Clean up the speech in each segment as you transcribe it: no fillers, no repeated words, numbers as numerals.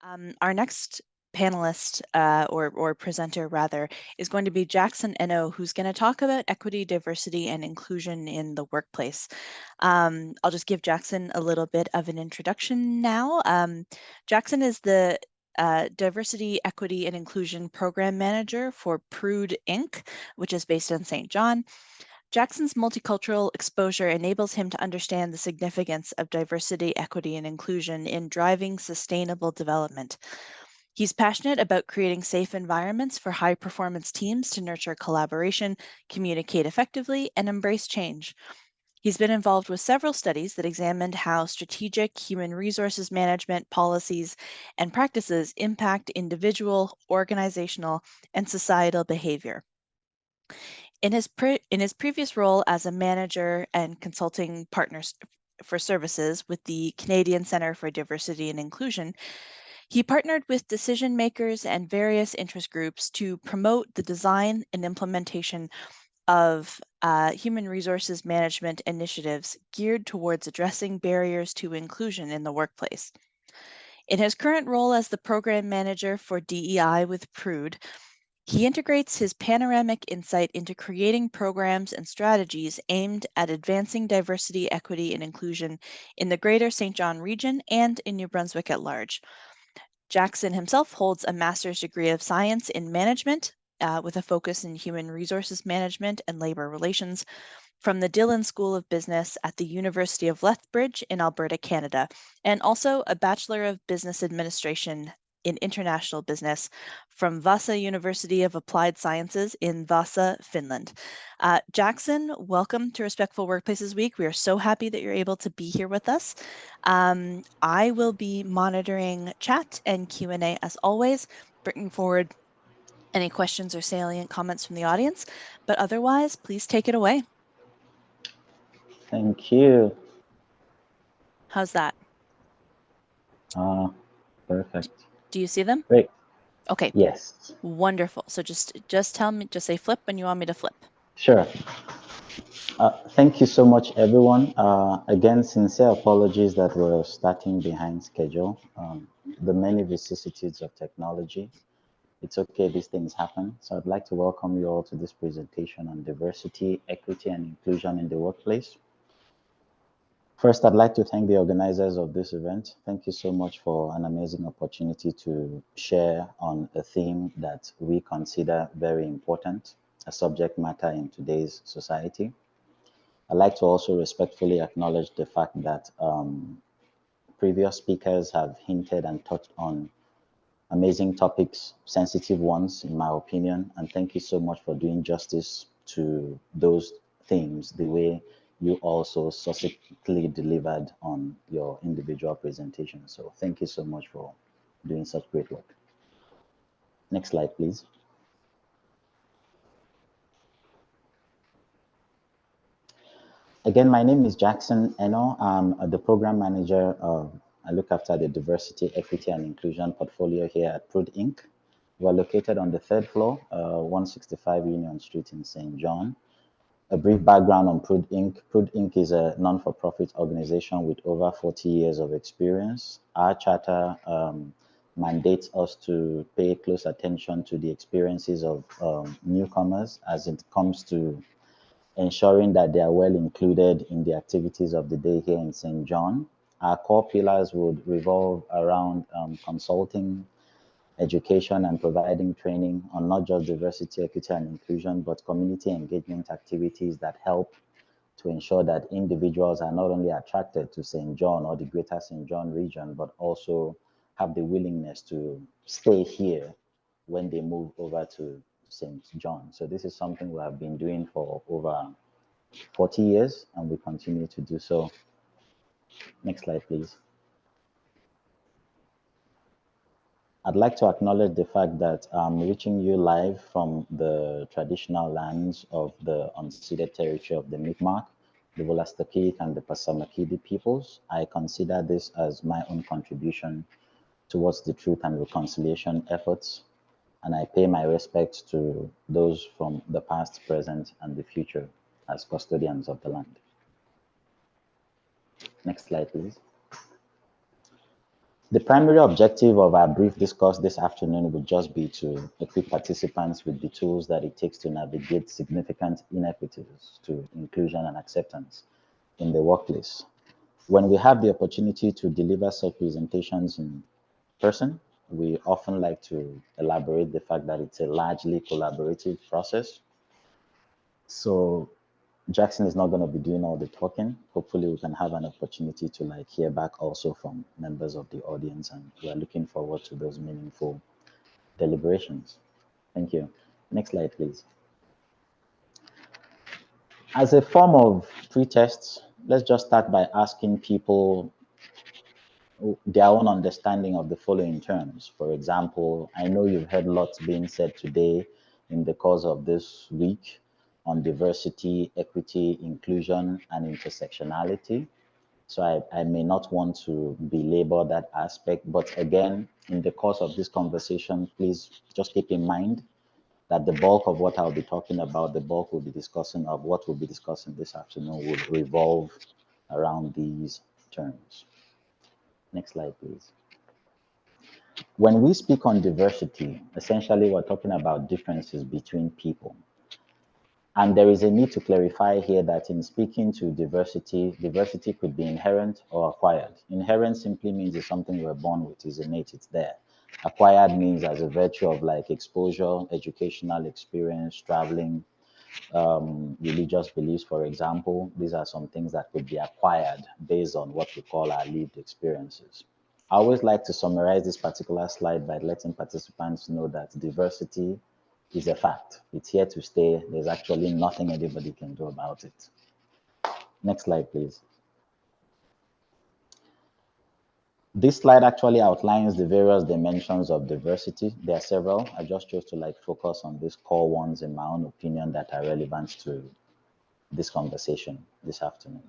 Our next panelist or presenter rather is going to be Jackson Enoh, who's going to talk about equity, diversity, and inclusion in the workplace. I'll just give Jackson a little bit of an introduction now. Jackson is the Diversity, Equity, and Inclusion Program Manager for PRUDE Inc., which is based in St. John. Jackson's multicultural exposure enables him to understand the significance of diversity, equity, and inclusion in driving sustainable development. He's passionate about creating safe environments for high-performance teams to nurture collaboration, communicate effectively, and embrace change. He's been involved with several studies that examined how strategic human resources management policies and practices impact individual, organizational, and societal behavior. In his previous role as a manager and consulting partners for services with the Canadian Centre for Diversity and Inclusion, he partnered with decision makers and various interest groups to promote the design and implementation of human resources management initiatives geared towards addressing barriers to inclusion in the workplace. In his current role as the program manager for DEI with PRUDE, he integrates his panoramic insight into creating programs and strategies aimed at advancing diversity, equity, and inclusion in the Greater St. John region and in New Brunswick at large. Jackson himself holds a master's degree of science in management with a focus in human resources management and labor relations from the Dillon School of Business at the University of Lethbridge in Alberta, Canada, and also a Bachelor of Business Administration in International Business from Vasa University of Applied Sciences in Vasa, Finland. Jackson, welcome to Respectful Workplaces Week. We are so happy that you're able to be here with us. I will be monitoring chat and Q&A as always, bringing forward any questions or salient comments from the audience, but otherwise, please take it away. Thank you. How's that? Perfect. Do you see them? Great. Okay. Yes. Wonderful. So just tell me, just say flip when you want me to flip. Sure. Thank you so much, everyone. Again, sincere apologies that we're starting behind schedule. The many vicissitudes of technology. It's okay, these things happen. So I'd like to welcome you all to this presentation on diversity, equity, and inclusion in the workplace. First, I'd like to thank the organizers of this event. Thank you so much for an amazing opportunity to share on a theme that we consider very important, a subject matter in today's society. I'd like to also respectfully acknowledge the fact that previous speakers have hinted and touched on amazing topics, sensitive ones, in my opinion, and thank you so much for doing justice to those themes the way you also succinctly delivered on your individual presentation. So thank you so much for doing such great work. Next slide, please. Again, my name is Jackson Enoh. I'm the program manager. I look after the diversity, equity, and inclusion portfolio here at PRUDE Inc. We're located on the third floor, 165 Union Street in St. John. A brief background on PRUDE Inc. PRUDE Inc. is a non-for-profit organization with over 40 years of experience. Our charter mandates us to pay close attention to the experiences of newcomers as it comes to ensuring that they are well included in the activities of the day here in St. John. Our core pillars would revolve around consulting, education, and providing training on not just diversity, equity, and inclusion, but community engagement activities that help to ensure that individuals are not only attracted to St. John or the greater St. John region, but also have the willingness to stay here when they move over to St. John. So this is something we have been doing for over 40 years, and we continue to do so. Next slide, please. I'd like to acknowledge the fact that I'm reaching you live from the traditional lands of the unceded territory of the Mi'kmaq, the Wolastoqiyik, and the Passamaquoddy peoples. I consider this as my own contribution towards the truth and reconciliation efforts, and I pay my respects to those from the past, present, and the future as custodians of the land. Next slide, please. The primary objective of our brief discourse this afternoon would just be to equip participants with the tools that it takes to navigate significant inequities to inclusion and acceptance in the workplace. When we have the opportunity to deliver such presentations in person, we often like to elaborate the fact that it's a largely collaborative process. So Jackson is not going to be doing all the talking. Hopefully we can have an opportunity to like hear back also from members of the audience, and we're looking forward to those meaningful deliberations. Thank you. Next slide, please. As a form of pre-test, let's just start by asking people their own understanding of the following terms. For example, I know you've heard lots being said today in the course of this week on diversity, equity, inclusion, and intersectionality. So I may not want to belabor that aspect, but again, in the course of this conversation, please just keep in mind that the bulk of what I'll be talking about, the bulk we'll be discussing of what we'll be discussing this afternoon will revolve around these terms. Next slide, please. When we speak on diversity, essentially we're talking about differences between people. And there is a need to clarify here that in speaking to diversity, diversity could be inherent or acquired. Inherent simply means it's something we're born with, it's innate, it's there. Acquired means as a virtue of like exposure, educational experience, traveling, religious beliefs, for example. These are some things that could be acquired based on what we call our lived experiences. I always like to summarize this particular slide by letting participants know that diversity is a fact. It's here to stay. There's actually nothing anybody can do about it. Next slide, please. This slide actually outlines the various dimensions of diversity. There are several. I just chose to like focus on these core ones in my own opinion that are relevant to this conversation this afternoon.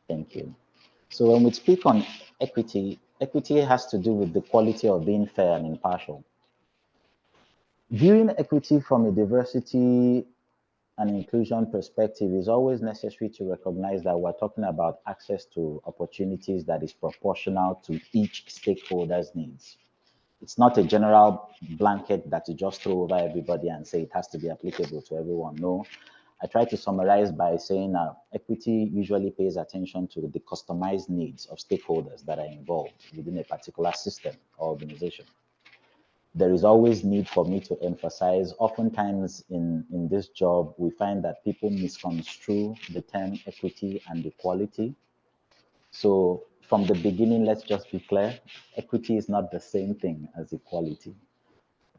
Thank you. So when we speak on equity, equity has to do with the quality of being fair and impartial. Viewing equity from a diversity and inclusion perspective is always necessary to recognize that we're talking about access to opportunities that is proportional to each stakeholder's needs. It's not a general blanket that you just throw over everybody and say it has to be applicable to everyone. No, I try to summarize by saying equity usually pays attention to the customized needs of stakeholders that are involved within a particular system or organization. There is always need for me to emphasize, oftentimes in this job, we find that people misconstrue the term equity and equality. So from the beginning, let's just be clear, equity is not the same thing as equality.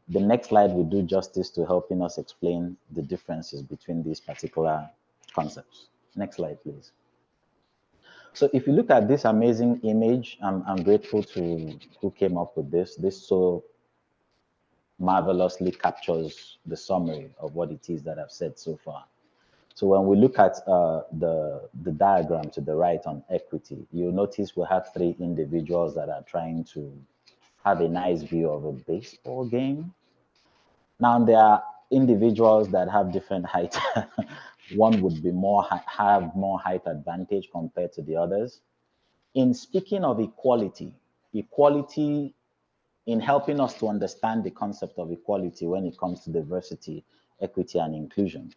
The next slide will do justice to helping us explain the differences between these particular concepts. Next slide, please. So if you look at this amazing image, I'm grateful to who came up with this. This so marvelously captures the summary of what it is that I've said so far. So when we look at the diagram to the right on equity, you'll notice we have three individuals that are trying to have a nice view of a baseball game. Now there are individuals that have different height. One would be have more height advantage compared to the others. In speaking of equality, equality in helping us to understand the concept of equality when it comes to diversity, equity, and inclusion.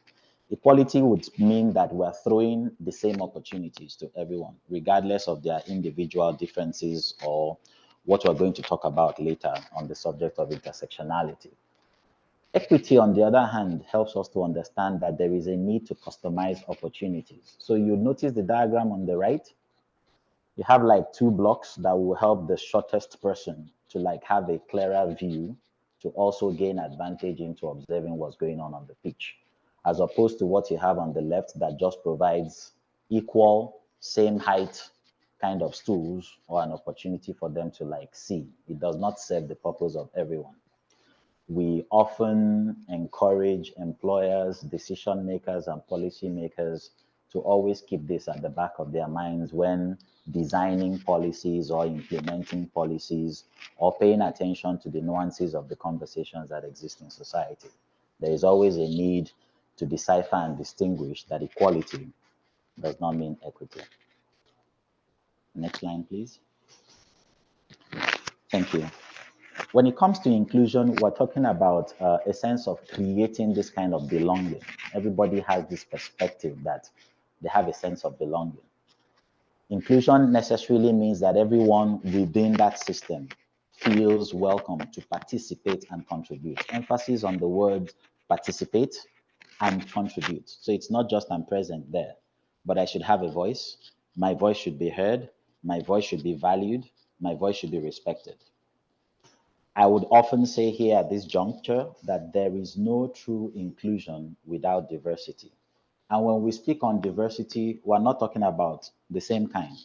Equality would mean that we're throwing the same opportunities to everyone, regardless of their individual differences or what we're going to talk about later on the subject of intersectionality. Equity, on the other hand, helps us to understand that there is a need to customize opportunities. So you notice the diagram on the right, you have like two blocks that will help the shortest person to like have a clearer view to also gain advantage into observing what's going on the pitch, as opposed to what you have on the left that just provides equal, same height kind of stools or an opportunity for them to like see. It does not serve the purpose of everyone. We often encourage employers, decision makers, and policy makers to always keep this at the back of their minds when designing policies or implementing policies or paying attention to the nuances of the conversations that exist in society. There is always a need to decipher and distinguish that equality does not mean equity. Next line, please. Thank you. When it comes to inclusion, we're talking about a sense of creating this kind of belonging. Everybody has this perspective that they have a sense of belonging. Inclusion necessarily means that everyone within that system feels welcome to participate and contribute. Emphasis on the word participate and contribute. So it's not just I'm present there, but I should have a voice. My voice should be heard. My voice should be valued. My voice should be respected. I would often say here at this juncture that there is no true inclusion without diversity. And when we speak on diversity, we're not talking about the same kind.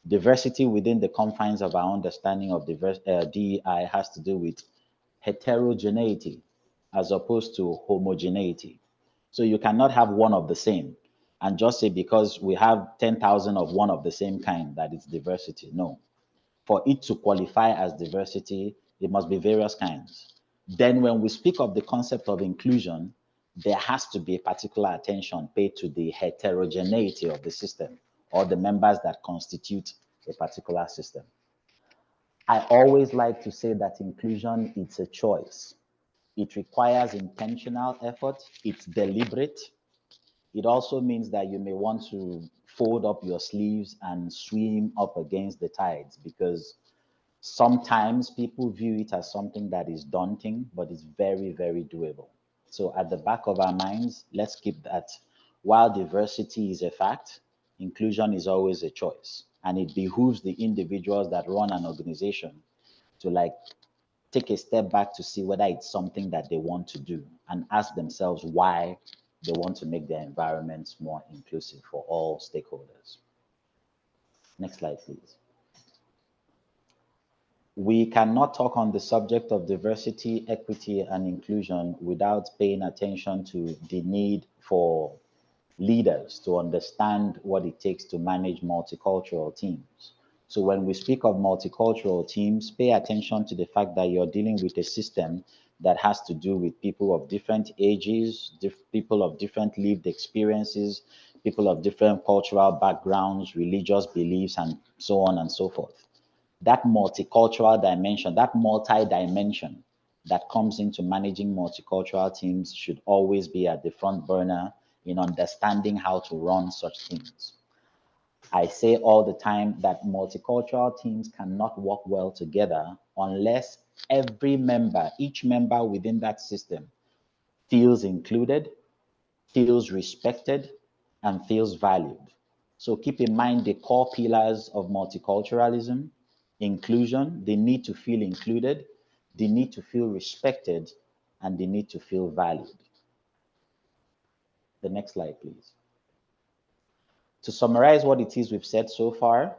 Diversity within the confines of our understanding of DEI has to do with heterogeneity as opposed to homogeneity. So you cannot have one of the same and just say because we have 10,000 of one of the same kind that it's diversity. No. For it to qualify as diversity, it must be various kinds. Then when we speak of the concept of inclusion, there has to be a particular attention paid to the heterogeneity of the system or the members that constitute a particular system. I always like to say that inclusion, it's a choice. It requires intentional effort. It's deliberate. It also means that you may want to fold up your sleeves and swim up against the tides because sometimes people view it as something that is daunting, but it's very, very doable. So at the back of our minds, let's keep that. While diversity is a fact, inclusion is always a choice. And it behooves the individuals that run an organization to take a step back to see whether it's something that they want to do and ask themselves why they want to make their environments more inclusive for all stakeholders. Next slide, please. We cannot talk on the subject of diversity, equity, and inclusion without paying attention to the need for leaders to understand what it takes to manage multicultural teams. So when we speak of multicultural teams, pay attention to the fact that you're dealing with a system that has to do with people of different ages, people of different lived experiences, people of different cultural backgrounds, religious beliefs, and so on and so forth. That multicultural dimension, that multi-dimension that comes into managing multicultural teams should always be at the front burner in understanding how to run such teams. I say all the time that multicultural teams cannot work well together unless every member, each member within that system feels included, feels respected, and feels valued. So keep in mind the core pillars of multiculturalism: inclusion, the need to feel included, the need to feel respected, and the need to feel valued. The next slide, please. To summarize what it is we've said so far,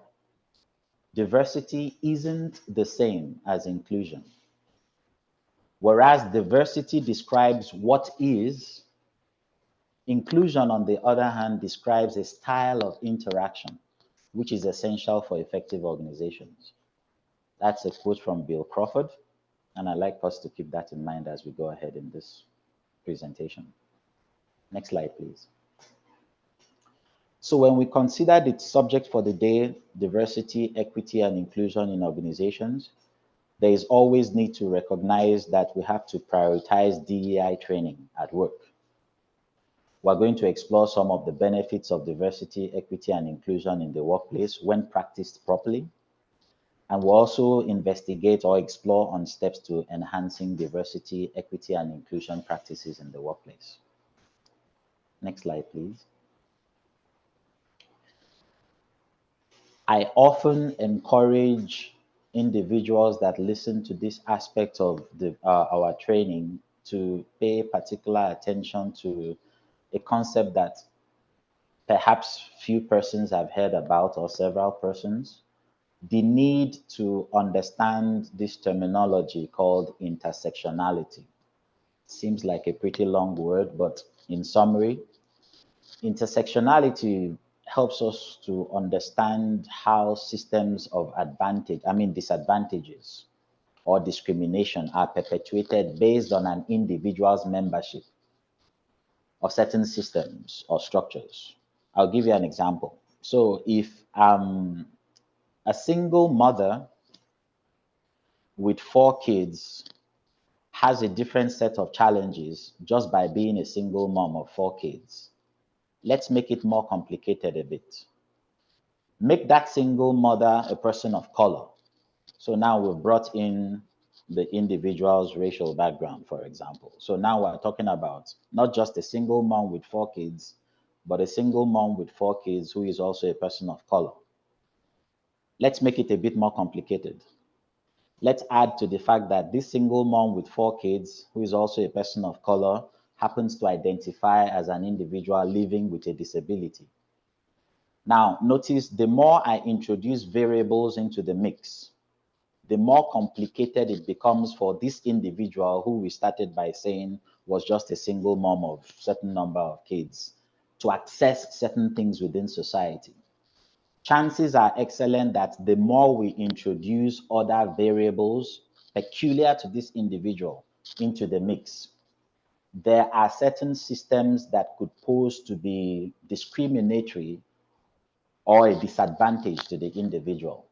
diversity isn't the same as inclusion. Whereas diversity describes what is, inclusion, on the other hand, describes a style of interaction which is essential for effective organizations. That's a quote from Bill Crawford, and I'd like us to keep that in mind as we go ahead in this presentation. Next slide, please. So when we consider the subject for the day, diversity, equity, and inclusion in organizations, there is always need to recognize that we have to prioritize DEI training at work. We're going to explore some of the benefits of diversity, equity, and inclusion in the workplace when practiced properly. And we'll also investigate or explore on steps to enhancing diversity, equity, and inclusion practices in the workplace. Next slide, please. I often encourage individuals that listen to this aspect of our training to pay particular attention to a concept that perhaps few persons have heard about, or several persons: the need to understand this terminology called intersectionality. Seems like a pretty long word, but in summary, intersectionality helps us to understand how systems of disadvantages or discrimination are perpetuated based on an individual's membership of certain systems or structures. I'll give you an example. So if A single mother with 4 kids has a different set of challenges just by being a single mom of 4 kids. Let's make it more complicated a bit. Make that single mother a person of color. So now we've brought in the individual's racial background, for example. So now we're talking about not just a single mom with 4 kids, but a single mom with 4 kids who is also a person of color. Let's make it a bit more complicated. Let's add to the fact that this single mom with 4 kids, who is also a person of color, happens to identify as an individual living with a disability. Now, notice the more I introduce variables into the mix, the more complicated it becomes for this individual who we started by saying was just a single mom of a certain number of kids to access certain things within society. Chances are excellent that the more we introduce other variables peculiar to this individual into the mix, there are certain systems that could pose to be discriminatory or a disadvantage to the individual.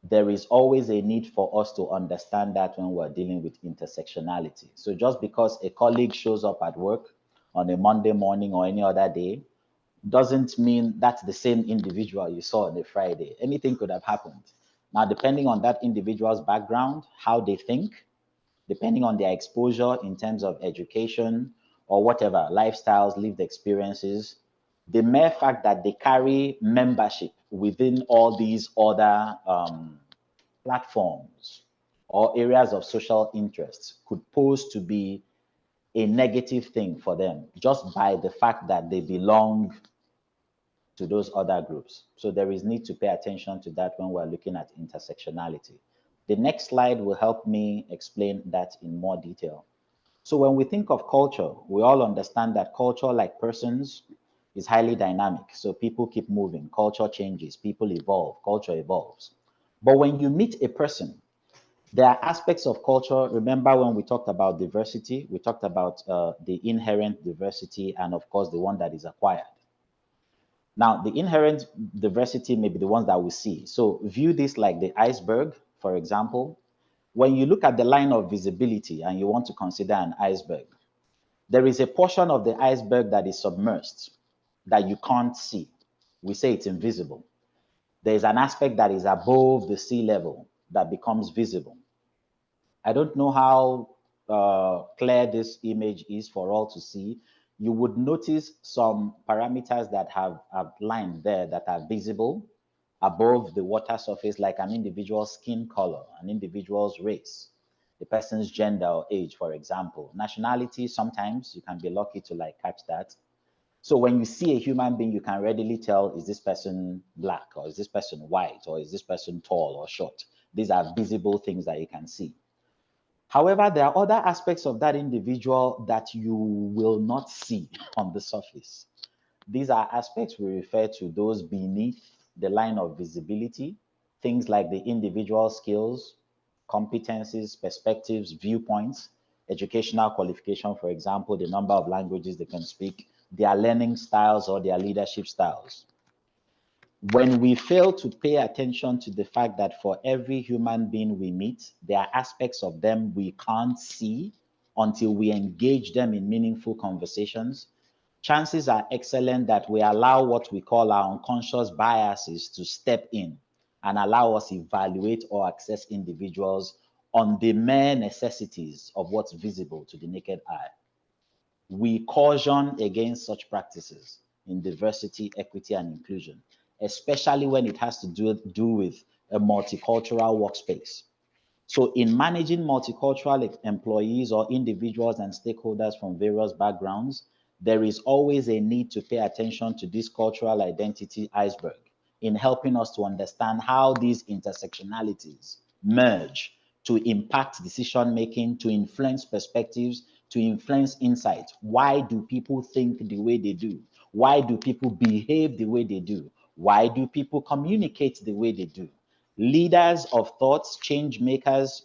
There is always a need for us to understand that when we're dealing with intersectionality. So just because a colleague shows up at work on a Monday morning or any other day doesn't mean that's the same individual you saw on a Friday. Anything could have happened. Now, depending on that individual's background, how they think, depending on their exposure in terms of education or whatever, lifestyles, lived experiences, the mere fact that they carry membership within all these other platforms or areas of social interest could pose to be a negative thing for them just by the fact that they belong to those other groups. So there is need to pay attention to that when we're looking at intersectionality. The next slide will help me explain that in more detail. So when we think of culture, we all understand that culture, like persons, is highly dynamic. So people keep moving, culture changes, people evolve, culture evolves. But when you meet a person, there are aspects of culture. Remember when we talked about diversity, we talked about the inherent diversity and of course the one that is acquired. Now, the inherent diversity may be the ones that we see. So view this like the iceberg, for example. When you look at the line of visibility and you want to consider an iceberg, there is a portion of the iceberg that is submerged that you can't see. We say it's invisible. There is an aspect that is above the sea level that becomes visible. I don't know how clear this image is for all to see. You would notice some parameters that have a line there that are visible above the water surface, like an individual's skin color, an individual's race, the person's gender or age, for example. Nationality, sometimes you can be lucky to like catch that. So when you see a human being, you can readily tell, is this person black, or is this person white, or is this person tall or short? These are visible things that you can see. However, there are other aspects of that individual that you will not see on the surface. These are aspects we refer to those beneath the line of visibility, things like the individual skills, competencies, perspectives, viewpoints, educational qualification, for example, the number of languages they can speak, their learning styles or their leadership styles. When we fail to pay attention to the fact that for every human being we meet, there are aspects of them we can't see until we engage them in meaningful conversations, chances are excellent that we allow what we call our unconscious biases to step in and allow us evaluate or assess individuals on the mere necessities of what's visible to the naked eye. We caution against such practices in diversity, equity, and inclusion, especially when it has to do with a multicultural workspace. So in managing multicultural employees or individuals and stakeholders from various backgrounds, there is always a need to pay attention to this cultural identity iceberg in helping us to understand how these intersectionalities merge to impact decision-making, to influence perspectives, to influence insight. Why do people think the way they do? Why do people behave the way they do? Why do people communicate the way they do? Leaders of thoughts, change makers,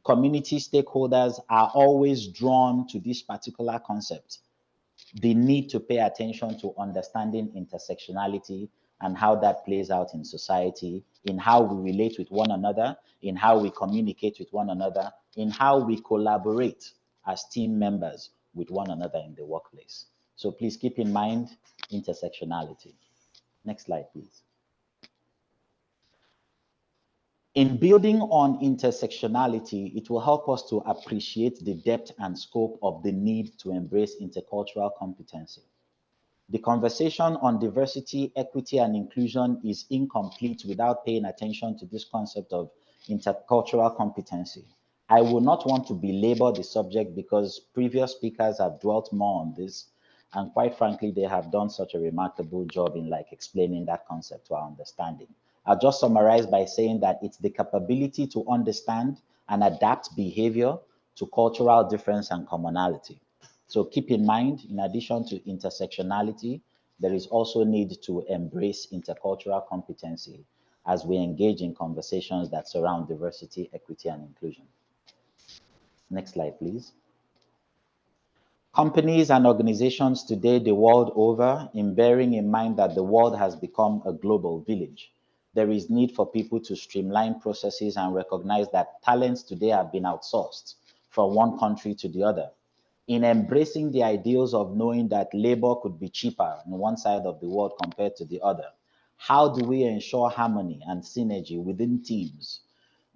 community stakeholders are always drawn to this particular concept. The need to pay attention to understanding intersectionality and how that plays out in society, in how we relate with one another, in how we communicate with one another, in how we collaborate as team members with one another in the workplace. So please keep in mind intersectionality. Next slide, please. In building on intersectionality, it will help us to appreciate the depth and scope of the need to embrace intercultural competency. The conversation on diversity, equity, and inclusion is incomplete without paying attention to this concept of intercultural competency. I will not want to belabor the subject because previous speakers have dwelt more on this, and quite frankly, they have done such a remarkable job in explaining that concept to our understanding. I'll just summarize by saying that it's the capability to understand and adapt behavior to cultural difference and commonality. So keep in mind, in addition to intersectionality, there is also need to embrace intercultural competency as we engage in conversations that surround diversity, equity, and inclusion. Next slide, please. Companies and organizations today the world over, in bearing in mind that the world has become a global village, there is need for people to streamline processes and recognize that talents today have been outsourced from one country to the other. In embracing the ideals of knowing that labor could be cheaper on one side of the world compared to the other, how do we ensure harmony and synergy within teams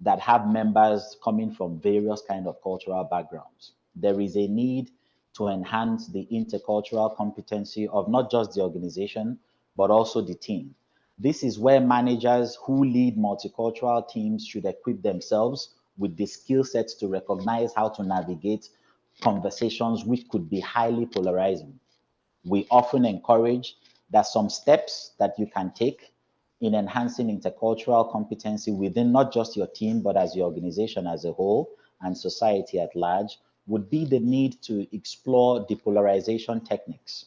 that have members coming from various kind of cultural backgrounds? There is a need to enhance the intercultural competency of not just the organization, but also the team. This is where managers who lead multicultural teams should equip themselves with the skill sets to recognize how to navigate conversations which could be highly polarizing. We often encourage that some steps that you can take in enhancing intercultural competency within not just your team, but as your organization as a whole and society at large, would be the need to explore depolarization techniques.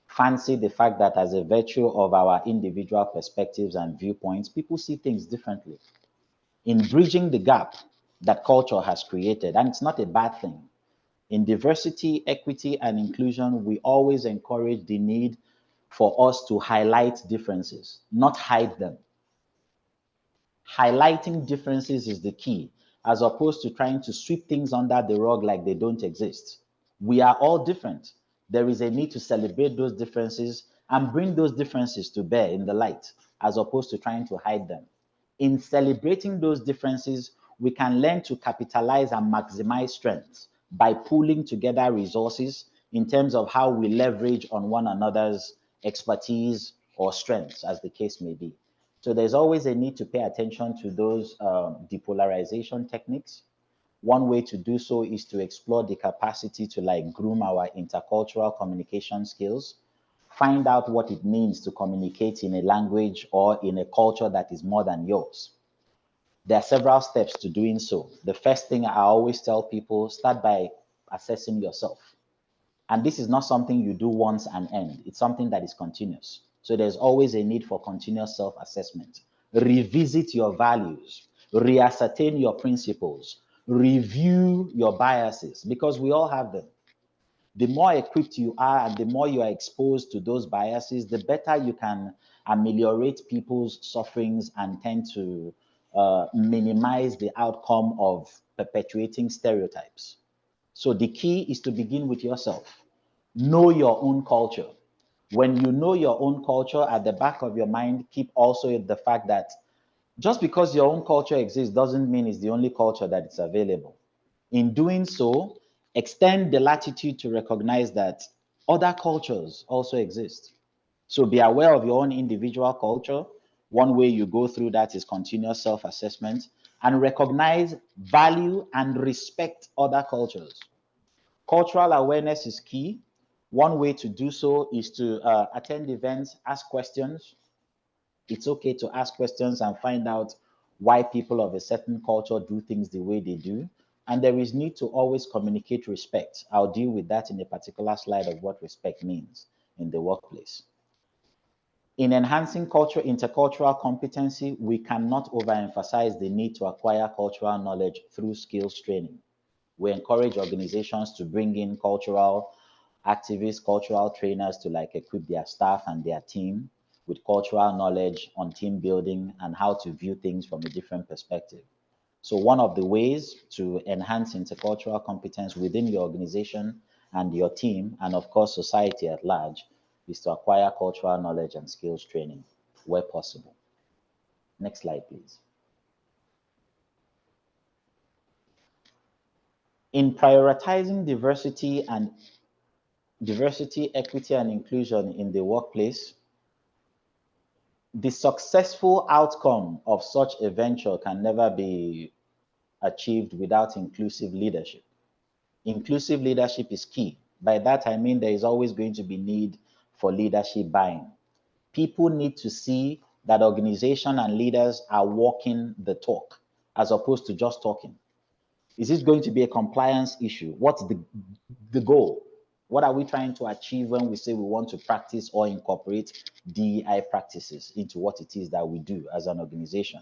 Fancy the fact that as a virtue of our individual perspectives and viewpoints, people see things differently. In bridging the gap that culture has created, and it's not a bad thing, in diversity, equity, and inclusion, we always encourage the need for us to highlight differences, not hide them. Highlighting differences is the key, as opposed to trying to sweep things under the rug like they don't exist. We are all different. There is a need to celebrate those differences and bring those differences to bear in the light, as opposed to trying to hide them. In celebrating those differences, we can learn to capitalize and maximize strengths by pooling together resources in terms of how we leverage on one another's expertise or strengths, as the case may be. So there's always a need to pay attention to those depolarization techniques. One way to do so is to explore the capacity to groom our intercultural communication skills, find out what it means to communicate in a language or in a culture that is more than yours. There are several steps to doing so. The first thing I always tell people, start by assessing yourself. And this is not something you do once and end. It's something that is continuous. So there's always a need for continuous self-assessment. Revisit your values, reascertain your principles, review your biases, because we all have them. The more equipped you are and the more you are exposed to those biases, the better you can ameliorate people's sufferings and tend to minimize the outcome of perpetuating stereotypes. So the key is to begin with yourself. Know your own culture. When you know your own culture, at the back of your mind, keep also the fact that just because your own culture exists doesn't mean it's the only culture that is available. In doing so, extend the latitude to recognize that other cultures also exist. So be aware of your own individual culture. One way you go through that is continuous self-assessment, and recognize, value, and respect other cultures. Cultural awareness is key. One way to do so is to attend events, ask questions. It's okay to ask questions and find out why people of a certain culture do things the way they do. And there is need to always communicate respect. I'll deal with that in a particular slide of what respect means in the workplace. In enhancing intercultural competency, we cannot overemphasize the need to acquire cultural knowledge through skills training. We encourage organizations to bring in cultural activists, cultural trainers to equip their staff and their team. with cultural knowledge on team building and how to view things from a different perspective. So one of the ways to enhance intercultural competence within your organization and your team, and of course society at large, is to acquire cultural knowledge and skills training where possible. Next slide, please. In prioritizing diversity, equity, and inclusion in the workplace, the successful outcome of such a venture can never be achieved without inclusive leadership. Inclusive leadership is key. By that, I mean there is always going to be need for leadership buy-in. People need to see that organization and leaders are walking the talk as opposed to just talking. Is this going to be a compliance issue? What's the goal? What are we trying to achieve when we say we want to practice or incorporate DEI practices into what it is that we do as an organization?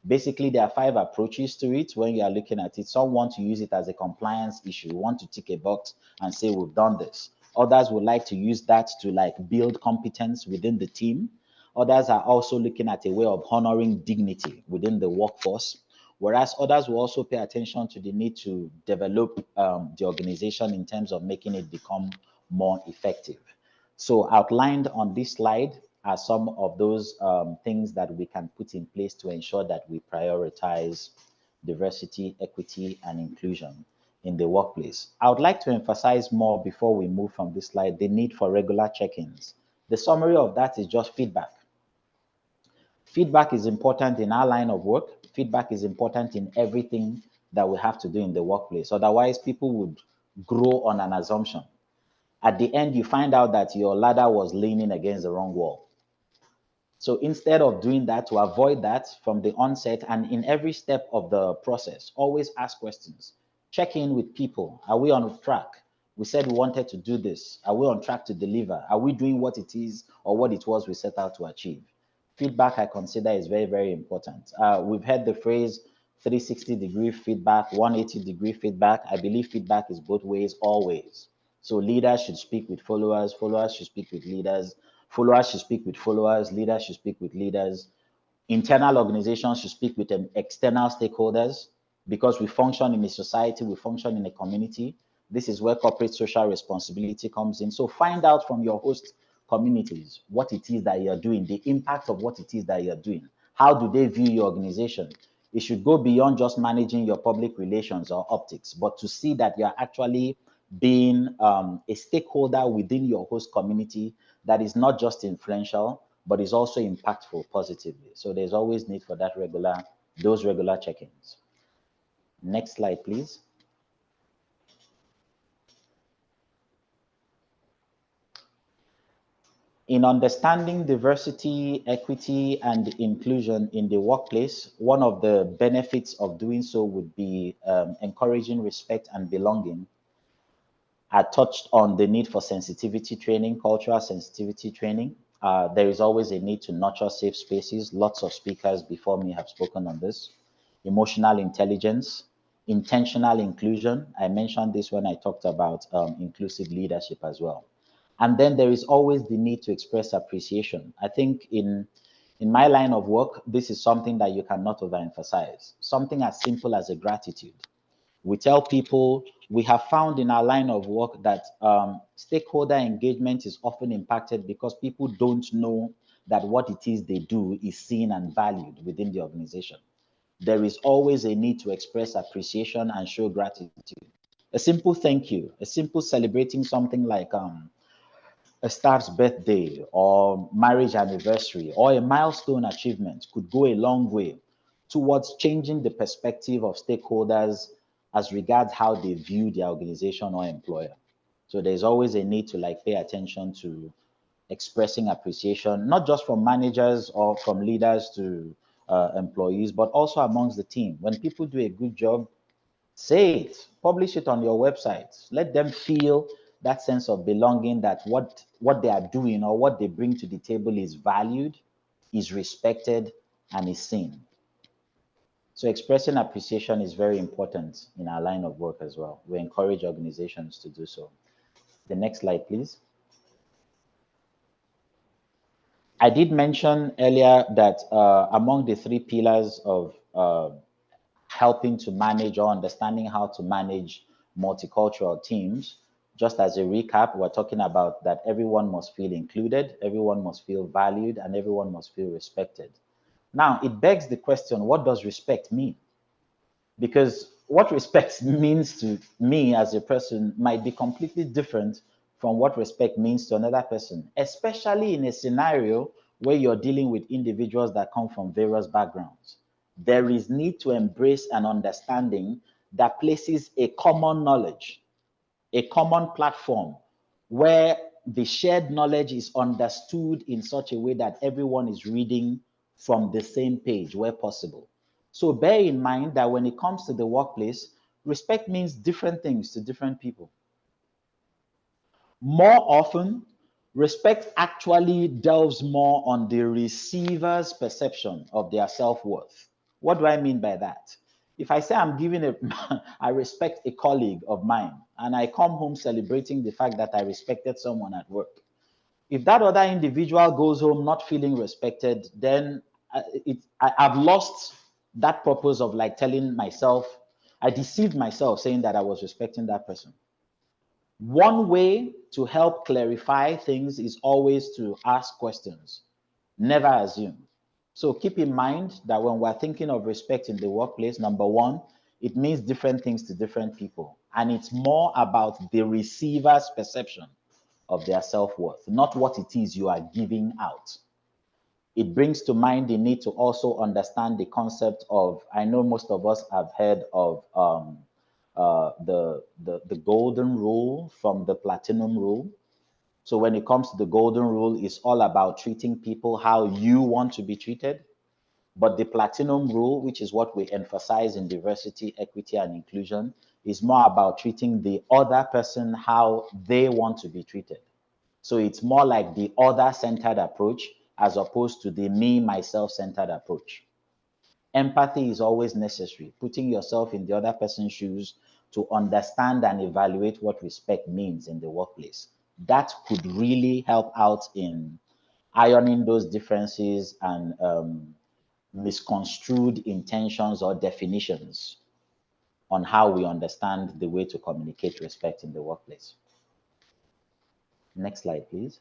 Basically, there are 5 approaches to it when you are looking at it. Some want to use it as a compliance issue, want to tick a box and say we've done this. Others would like to use that to like build competence within the team. Others are also looking at a way of honoring dignity within the workforce, whereas others will also pay attention to the need to develop the organization in terms of making it become more effective. So outlined on this slide are some of those things that we can put in place to ensure that we prioritize diversity, equity, and inclusion in the workplace. I would like to emphasize more before we move from this slide, the need for regular check-ins. The summary of that is just feedback. Feedback is important in our line of work. Feedback is important in everything that we have to do in the workplace. Otherwise, people would grow on an assumption. At the end, you find out that your ladder was leaning against the wrong wall. So instead of doing that, to avoid that from the onset and in every step of the process, always ask questions. Check in with people. Are we on track? We said we wanted to do this. Are we on track to deliver? Are we doing what it is or what it was we set out to achieve? Feedback, I consider, is very, very important. We've heard the phrase 360-degree feedback, 180-degree feedback. I believe feedback is both ways, always. So leaders should speak with followers, followers should speak with leaders, followers should speak with followers, leaders should speak with leaders. Internal organizations should speak with external stakeholders because we function in a society, we function in a community. This is where corporate social responsibility comes in. So find out from your host communities what it is that you're doing, the impact of what it is that you're doing. How do they view your organization? It should go beyond just managing your public relations or optics, but to see that you're actually being a stakeholder within your host community that is not just influential, but is also impactful positively. So there's always need for those regular check-ins. Next slide, please. In understanding diversity, equity, and inclusion in the workplace, one of the benefits of doing so would be encouraging respect and belonging. I touched on the need for sensitivity training, cultural sensitivity training. There is always a need to nurture safe spaces. Lots of speakers before me have spoken on this. Emotional intelligence, intentional inclusion. I mentioned this when I talked about inclusive leadership as well. And then there is always the need to express appreciation. I think in my line of work, this is something that you cannot overemphasize. Something as simple as a gratitude. We tell people, we have found in our line of work that stakeholder engagement is often impacted because people don't know that what it is they do is seen and valued within the organization. There is always a need to express appreciation and show gratitude. A simple thank you, a simple celebrating something like a staff's birthday or marriage anniversary or a milestone achievement could go a long way towards changing the perspective of stakeholders as regards how they view their organization or employer. So there's always a need to like pay attention to expressing appreciation, not just from managers or from leaders to employees, but also amongst the team. When people do a good job, say it, publish it on your website. Let them feel that sense of belonging, that what they are doing or what they bring to the table is valued, is respected, and is seen. So expressing appreciation is very important in our line of work as well. We encourage organizations to do so. The next slide, please. I did mention earlier that among the three pillars of helping to manage or understanding how to manage multicultural teams, just as a recap, we're talking about that everyone must feel included, everyone must feel valued, and everyone must feel respected. Now, it begs the question, what does respect mean? Because what respect means to me as a person might be completely different from what respect means to another person, especially in a scenario where you're dealing with individuals that come from various backgrounds. There is need to embrace an understanding that places a common knowledge, a common platform where the shared knowledge is understood in such a way that everyone is reading from the same page where possible. So bear in mind that when it comes to the workplace, respect means different things to different people. More often, respect actually delves more on the receiver's perception of their self-worth. What do I mean by that? If I say I respect a colleague of mine, and I come home celebrating the fact that I respected someone at work, if that other individual goes home not feeling respected, then I've lost that purpose of like telling myself, I deceived myself saying that I was respecting that person. One way to help clarify things is always to ask questions, never assume. So keep in mind that when we're thinking of respect in the workplace, number one, it means different things to different people. And it's more about the receiver's perception of their self-worth, not what it is you are giving out. It brings to mind the need to also understand the concept of, I know most of us have heard of the golden rule from the platinum rule. So when it comes to the golden rule, it's all about treating people how you want to be treated. But the platinum rule, which is what we emphasize in diversity, equity, and inclusion, is more about treating the other person how they want to be treated. So it's more like the other-centered approach as opposed to the me, myself-centered approach. Empathy is always necessary, putting yourself in the other person's shoes to understand and evaluate what respect means in the workplace. That could really help out in ironing those differences and misconstrued intentions or definitions on how we understand the way to communicate respect in the workplace. Next slide, please.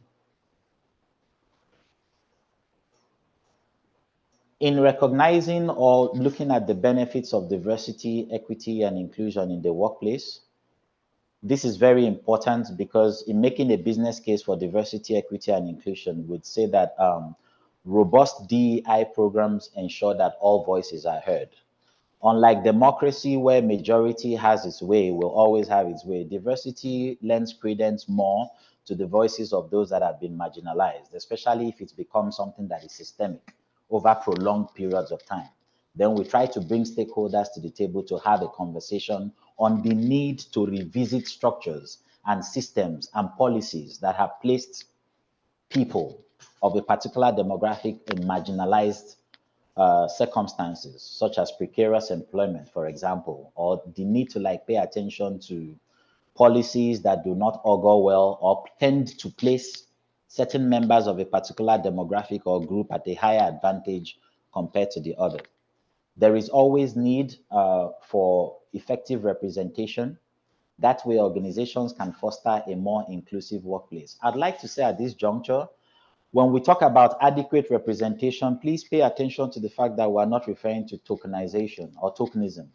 In recognizing or looking at the benefits of diversity, equity, and inclusion in the workplace, this is very important because in making a business case for diversity, equity, and inclusion, would say that robust DEI programs ensure that all voices are heard. Unlike democracy, where majority has its way, will always have its way, diversity lends credence more to the voices of those that have been marginalized, especially if it's become something that is systemic over prolonged periods of time. Then we try to bring stakeholders to the table to have a conversation on the need to revisit structures and systems and policies that have placed people of a particular demographic in marginalized circumstances, such as precarious employment, for example, or the need to like pay attention to policies that do not augur well or tend to place certain members of a particular demographic or group at a higher advantage compared to the other. There is always need for effective representation. That way, organizations can foster a more inclusive workplace. I'd like to say at this juncture, when we talk about adequate representation, please pay attention to the fact that we're not referring to tokenization or tokenism,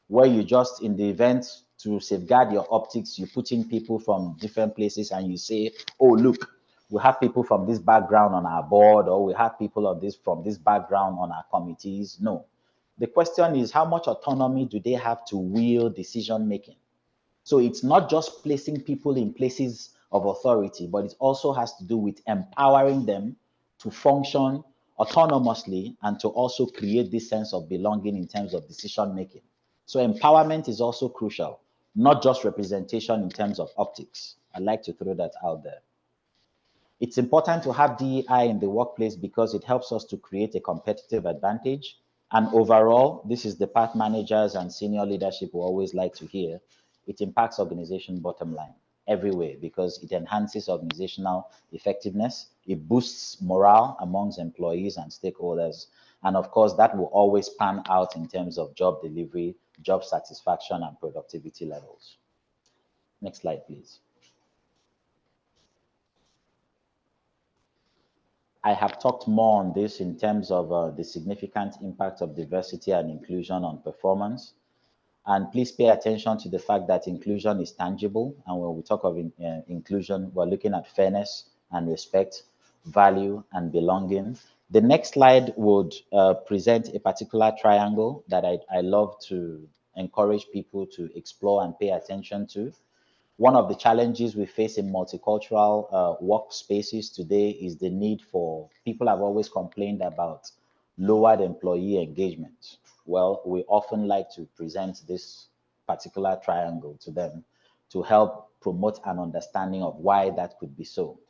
where you just, in the event to safeguard your optics, you put in people from different places and you say, oh, look, we have people from this background on our board, or we have people of this from this background on our committees. No. The question is, how much autonomy do they have to wield decision making? So it's not just placing people in places of authority, but it also has to do with empowering them to function autonomously and to also create this sense of belonging in terms of decision making. So empowerment is also crucial, not just representation in terms of optics. I'd like to throw that out there. It's important to have DEI in the workplace because it helps us to create a competitive advantage. And overall, this is the path managers and senior leadership will always like to hear. It impacts organization bottom line. everywhere because it enhances organizational effectiveness, it boosts morale amongst employees and stakeholders, and of course, that will always pan out in terms of job delivery, job satisfaction, and productivity levels. Next slide, please. I have talked more on this in terms of the significant impact of diversity and inclusion on performance. And please pay attention to the fact that inclusion is tangible. And when we talk of inclusion, we're looking at fairness and respect, value and belonging. The next slide would present a particular triangle that I love to encourage people to explore and pay attention to. One of the challenges we face in multicultural workspaces today is the need for, people have always complained about lowered employee engagement. Well, we often like to present this particular triangle to them to help promote an understanding of why that could be so.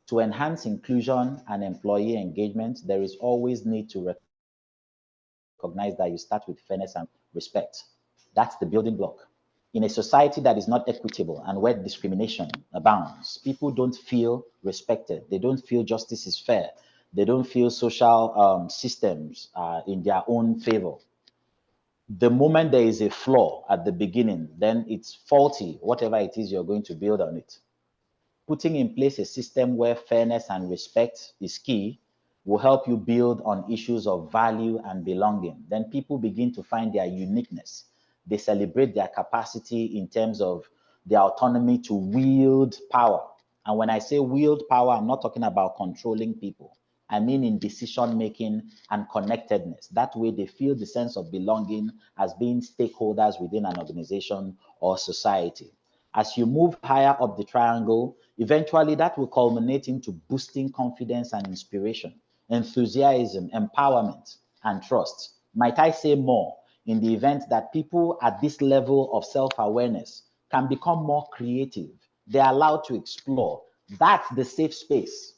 To enhance inclusion and employee engagement, there is always need to recognize that you start with fairness and respect. That's the building block. In a society that is not equitable and where discrimination abounds, people don't feel respected. They don't feel justice is fair. They don't feel social systems are in their own favor. The moment there is a flaw at the beginning, then it's faulty, whatever it is you're going to build on it. Putting in place a system where fairness and respect is key will help you build on issues of value and belonging. Then people begin to find their uniqueness. They celebrate their capacity in terms of their autonomy to wield power. And when I say wield power, I'm not talking about controlling people. I mean in decision making and connectedness. That way they feel the sense of belonging as being stakeholders within an organization or society. As you move higher up the triangle, eventually that will culminate into boosting confidence and inspiration, enthusiasm, empowerment, and trust. Might I say more? In the event that people at this level of self-awareness can become more creative, they're allowed to explore. That's the safe space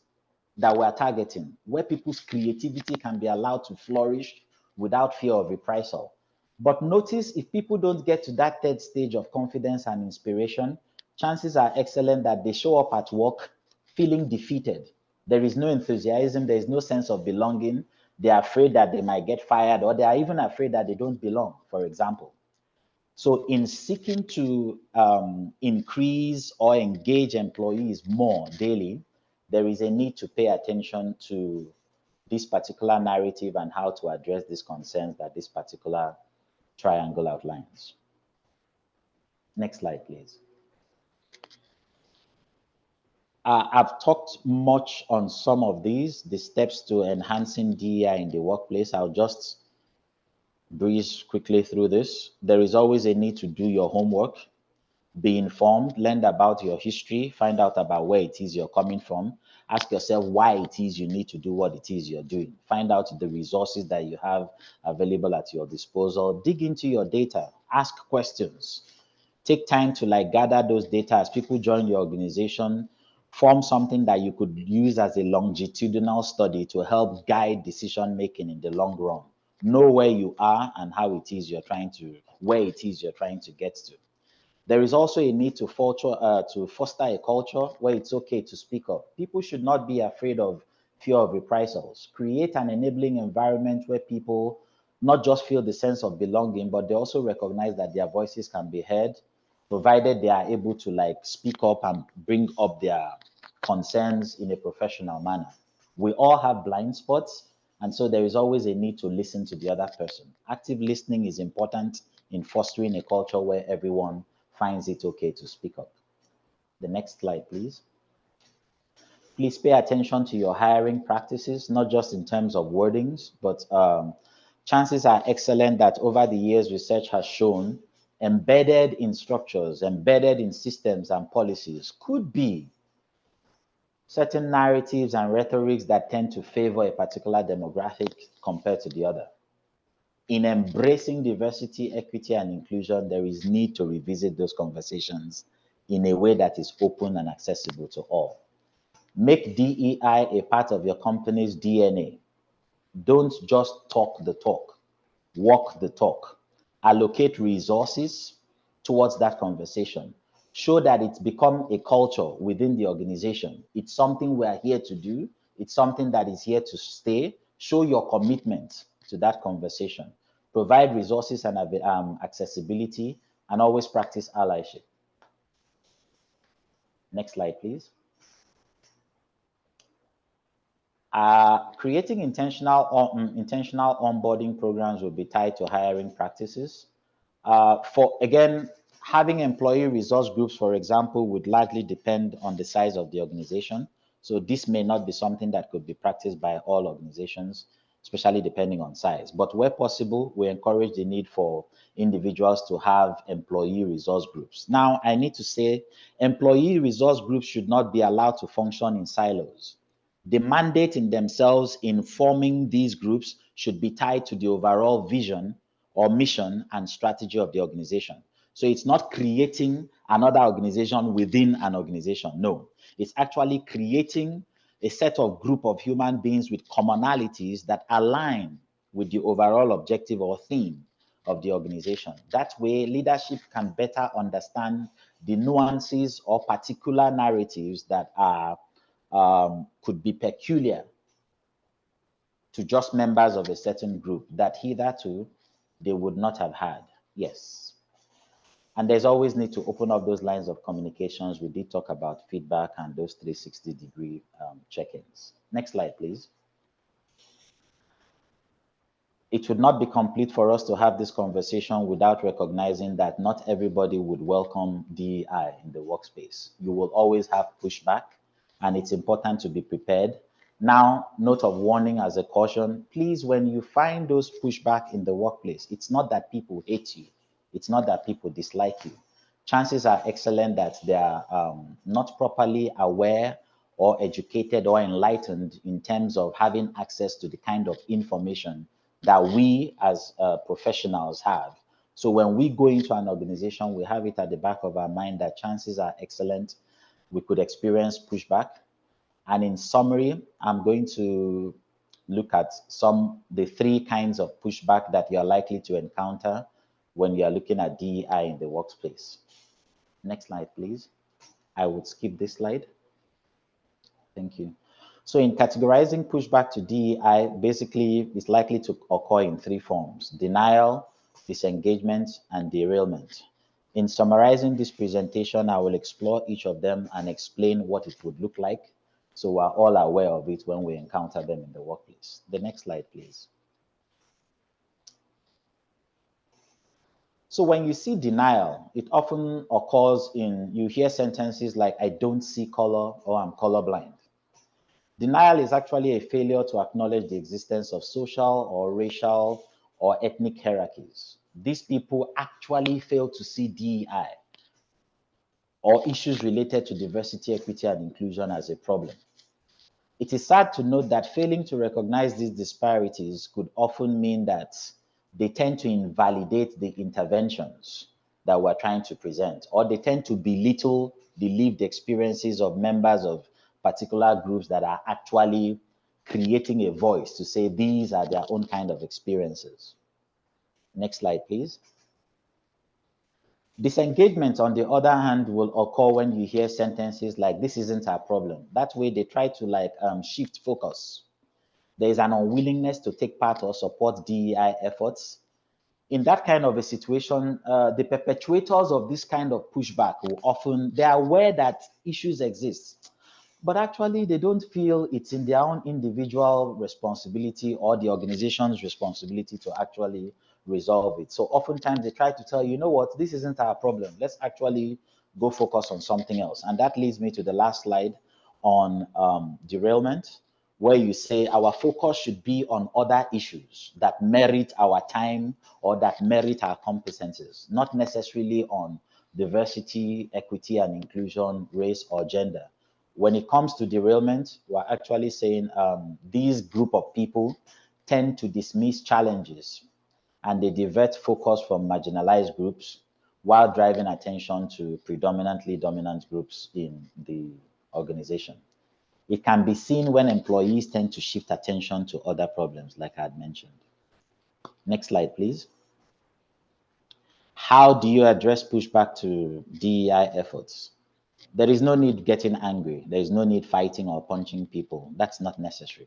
that we're targeting, where people's creativity can be allowed to flourish without fear of reprisal. But notice if people don't get to that third stage of confidence and inspiration, chances are excellent that they show up at work feeling defeated. There is no enthusiasm, there is no sense of belonging. They are afraid that they might get fired, or they are even afraid that they don't belong, for example. So in seeking to increase or engage employees more daily, there is a need to pay attention to this particular narrative and how to address these concerns that this particular triangle outlines. Next slide, please. I've talked much on some of these, the steps to enhancing DEI in the workplace. I'll just breeze quickly through this. There is always a need to do your homework. Be informed, learn about your history, find out about where it is you're coming from. Ask yourself why it is you need to do what it is you're doing. Find out the resources that you have available at your disposal. Dig into your data, ask questions. Take time to gather those data as people join your organization. Form something that you could use as a longitudinal study to help guide decision making in the long run. Know where you are and how it is you're trying to, where it is you're trying to get to. There is also a need to foster a culture where it's okay to speak up. People should not be afraid of fear of reprisals. Create an enabling environment where people not just feel the sense of belonging, but they also recognize that their voices can be heard, provided they are able to speak up and bring up their concerns in a professional manner. We all have blind spots, and so there is always a need to listen to the other person. Active listening is important in fostering a culture where everyone finds it okay to speak up. The next slide, please. Please pay attention to your hiring practices, not just in terms of wordings, but chances are excellent that over the years, research has shown embedded in structures, embedded in systems and policies could be certain narratives and rhetorics that tend to favor a particular demographic compared to the other. In embracing diversity, equity, and inclusion, there is need to revisit those conversations in a way that is open and accessible to all. Make DEI a part of your company's DNA. Don't just talk the talk, walk the talk. Allocate resources towards that conversation. Show that it's become a culture within the organization. It's something we are here to do. It's something that is here to stay. Show your commitment to that conversation. Provide resources and accessibility, and always practice allyship. Next slide, please. Creating intentional onboarding programs will be tied to hiring practices. Again, having employee resource groups, for example, would largely depend on the size of the organization. So this may not be something that could be practiced by all organizations, especially depending on size. But where possible, we encourage the need for individuals to have employee resource groups. Now, I need to say, employee resource groups should not be allowed to function in silos. The mandate in themselves in forming these groups should be tied to the overall vision or mission and strategy of the organization. So it's not creating another organization within an organization. No, it's actually creating a set of group of human beings with commonalities that align with the overall objective or theme of the organization. That way, leadership can better understand the nuances or particular narratives that are could be peculiar to just members of a certain group that hitherto they would not have had. Yes. And there's always need to open up those lines of communications. We did talk about feedback and those 360-degree check-ins. Next slide, please. It would not be complete for us to have this conversation without recognizing that not everybody would welcome DEI in the workspace. You will always have pushback, and it's important to be prepared. Now, note of warning as a caution, please, when you find those pushback in the workplace, it's not that people hate you. It's not that people dislike you. Chances are excellent that they are not properly aware or educated or enlightened in terms of having access to the kind of information that we as professionals have. So when we go into an organization, we have it at the back of our mind that chances are excellent we could experience pushback. And in summary, I'm going to look at the 3 kinds of pushback that you're likely to encounter when you're looking at DEI in the workplace. Next slide, please. I would skip this slide. Thank you. So in categorizing pushback to DEI, basically it's likely to occur in 3 forms: denial, disengagement, and derailment. In summarizing this presentation, I will explore each of them and explain what it would look like, so we're all aware of it when we encounter them in the workplace. The next slide, please. So when you see denial, it often occurs you hear sentences like, I don't see color, or I'm colorblind. Denial is actually a failure to acknowledge the existence of social or racial or ethnic hierarchies. These people actually fail to see DEI or issues related to diversity, equity, and inclusion as a problem. It is sad to note that failing to recognize these disparities could often mean that they tend to invalidate the interventions that we're trying to present, or they tend to belittle the lived experiences of members of particular groups that are actually creating a voice to say these are their own kind of experiences. Next slide, please. Disengagement, on the other hand, will occur when you hear sentences like, this isn't our problem. That way they try to shift focus. There is an unwillingness to take part or support DEI efforts. In that kind of a situation, the perpetrators of this kind of pushback will often, they are aware that issues exist, but actually they don't feel it's in their own individual responsibility or the organization's responsibility to actually resolve it. So oftentimes they try to tell you, you know what, this isn't our problem. Let's actually go focus on something else. And that leads me to the last slide on derailment, where you say our focus should be on other issues that merit our time or that merit our competencies, not necessarily on diversity, equity, and inclusion, race, or gender. When it comes to derailment, we're actually saying these group of people tend to dismiss challenges and they divert focus from marginalized groups while driving attention to predominantly dominant groups in the organization. It can be seen when employees tend to shift attention to other problems, like I had mentioned. Next slide, please. How do you address pushback to DEI efforts? There is no need getting angry. There is no need fighting or punching people. That's not necessary.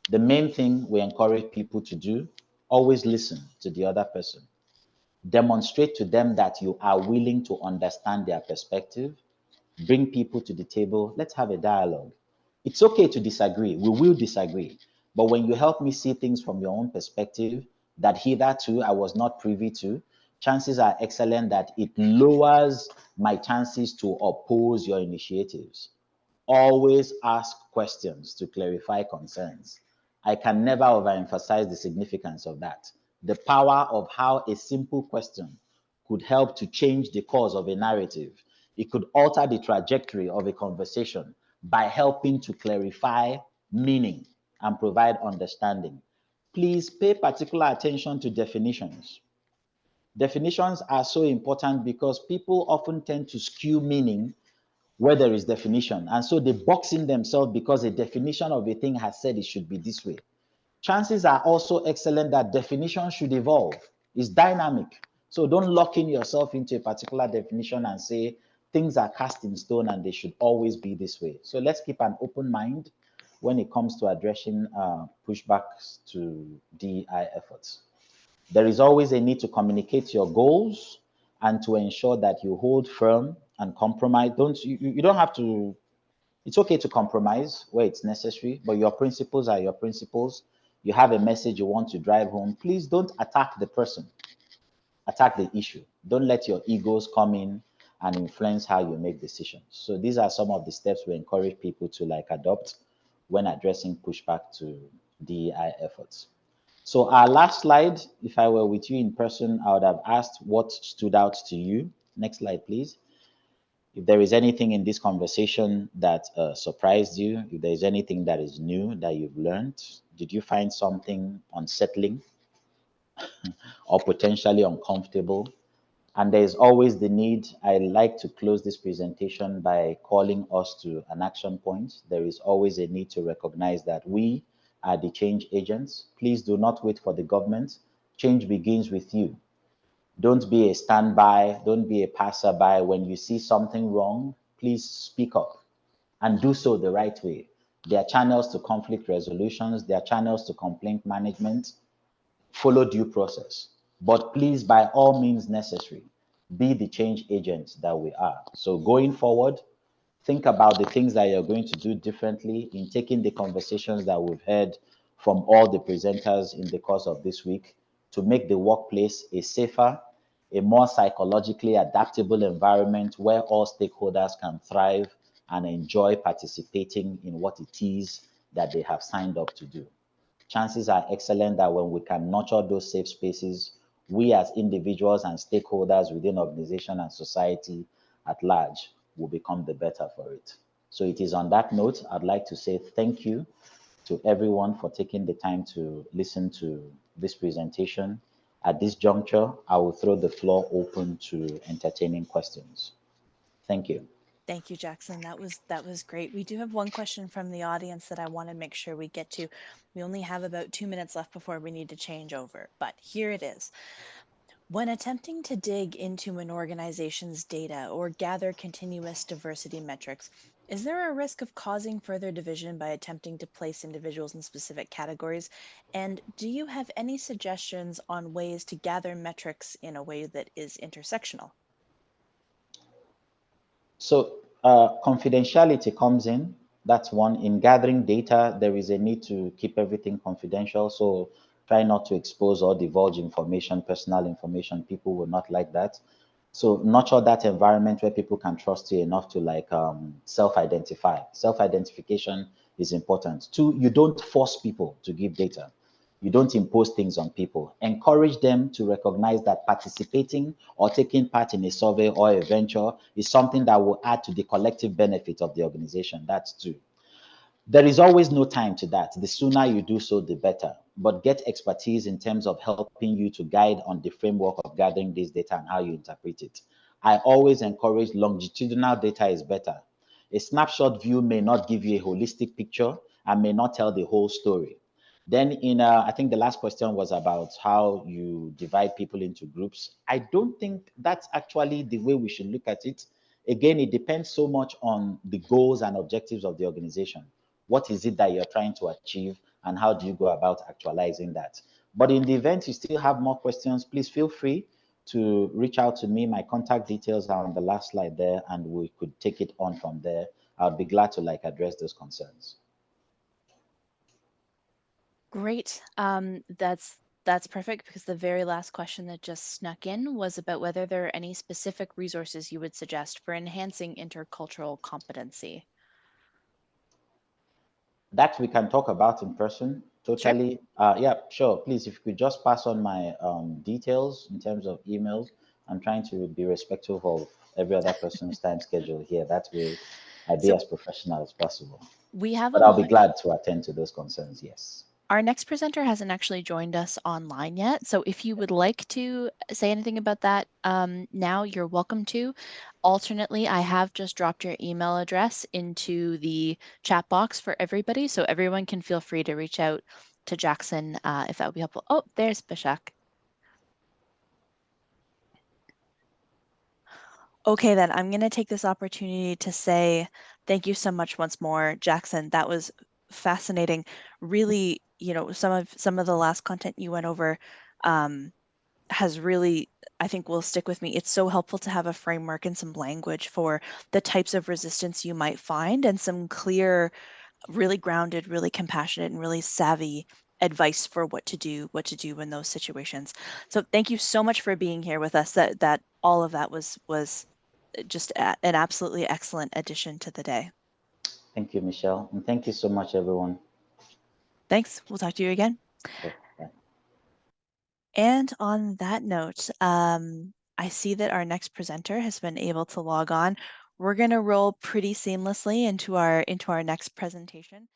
The main thing we encourage people to do, always listen to the other person. Demonstrate to them that you are willing to understand their perspective. Bring people to the table. Let's have a dialogue. It's okay to disagree. We will disagree. But when you help me see things from your own perspective that hitherto I was not privy to, chances are excellent that it lowers my chances to oppose your initiatives. Always ask questions to clarify concerns. I can never overemphasize the significance of that. The power of how a simple question could help to change the course of a narrative. It could alter the trajectory of a conversation by helping to clarify meaning and provide understanding. Please pay particular attention to definitions. Definitions are so important because people often tend to skew meaning where there is definition. And so they box in themselves because a definition of a thing has said it should be this way. Chances are also excellent that definition should evolve. It's dynamic. So don't lock in yourself into a particular definition and say things are cast in stone and they should always be this way. So let's keep an open mind when it comes to addressing pushbacks to DEI efforts. There is always a need to communicate your goals and to ensure that you hold firm and compromise. You don't have to, it's okay to compromise where it's necessary, but your principles are your principles. You have a message you want to drive home. Please don't attack the person, attack the issue. Don't let your egos come in and influence how you make decisions. So these are some of the steps we encourage people to like adopt when addressing pushback to DEI efforts. So our last slide, if I were with you in person, I would have asked what stood out to you. Next slide, please. If there is anything in this conversation that surprised you, if there is anything that is new that you've learned, did you find something unsettling or potentially uncomfortable? And there is always the need, I like to close this presentation by calling us to an action point. There is always a need to recognize that we are the change agents. Please do not wait for the government. Change begins with you. Don't be a standby. Don't be a passerby. When you see something wrong, please speak up and do so the right way. There are channels to conflict resolutions. There are channels to complaint management. Follow due process. But please, by all means necessary, be the change agents that we are. So going forward, think about the things that you're going to do differently in taking the conversations that we've heard from all the presenters in the course of this week to make the workplace a safer, a more psychologically adaptable environment where all stakeholders can thrive and enjoy participating in what it is that they have signed up to do. Chances are excellent that when we can nurture those safe spaces, we as individuals and stakeholders within organization and society at large will become the better for it. So it is on that note, I'd like to say thank you to everyone for taking the time to listen to this presentation. At this juncture, I will throw the floor open to entertaining questions. Thank you. Thank you, Jackson. That was great. We do have one question from the audience that I want to make sure we get to. We only have about 2 minutes left before we need to change over, but here it is. When attempting to dig into an organization's data or gather continuous diversity metrics, is there a risk of causing further division by attempting to place individuals in specific categories? And do you have any suggestions on ways to gather metrics in a way that is intersectional? So confidentiality comes in. That's one. In gathering data, there is a need to keep everything confidential. So try not to expose or divulge information, personal information. People will not like that. So nurture that environment where people can trust you enough to like self-identify. Self-identification is important. Two, you don't force people to give data. You don't impose things on people. Encourage them to recognize that participating or taking part in a survey or a venture is something that will add to the collective benefit of the organization. That's two. There is always no time to that. The sooner you do so, the better. But get expertise in terms of helping you to guide on the framework of gathering this data and how you interpret it. I always encourage longitudinal data is better. A snapshot view may not give you a holistic picture and may not tell the whole story. Then I think the last question was about how you divide people into groups. I don't think that's actually the way we should look at it. Again, it depends so much on the goals and objectives of the organization. What is it that you're trying to achieve, and how do you go about actualizing that? But in the event you still have more questions, please feel free to reach out to me. My contact details are on the last slide there, and we could take it on from there. I'll be glad to address those concerns. Great. That's perfect, because the very last question that just snuck in was about whether there are any specific resources you would suggest for enhancing intercultural competency. That we can talk about in person. Sure. Totally. Yeah, sure. Please, if you could just pass on my details in terms of emails. I'm trying to be respectful of every other person's time schedule here. That way, I'll be So as professional as possible. we have a But I'll be line. glad to attend to those concerns. Yes. Our next presenter hasn't actually joined us online yet, so if you would like to say anything about that now, you're welcome to. Alternately, I have just dropped your email address into the chat box for everybody, so everyone can feel free to reach out to Jackson if that would be helpful. Oh, there's Bishak. Okay, then I'm going to take this opportunity to say thank you so much once more, Jackson. That was fascinating. Really, some of the last content you went over has really, I think, will stick with me. It's so helpful to have a framework and some language for the types of resistance you might find, and some clear, really grounded, really compassionate, and really savvy advice for what to do in those situations. So thank you so much for being here with us. That all of that was just an absolutely excellent addition to the day. Thank you, Michelle. And thank you so much, everyone. Thanks. We'll talk to you again. Sure. Bye. And on that note, I see that our next presenter has been able to log on. We're going to roll pretty seamlessly into our next presentation.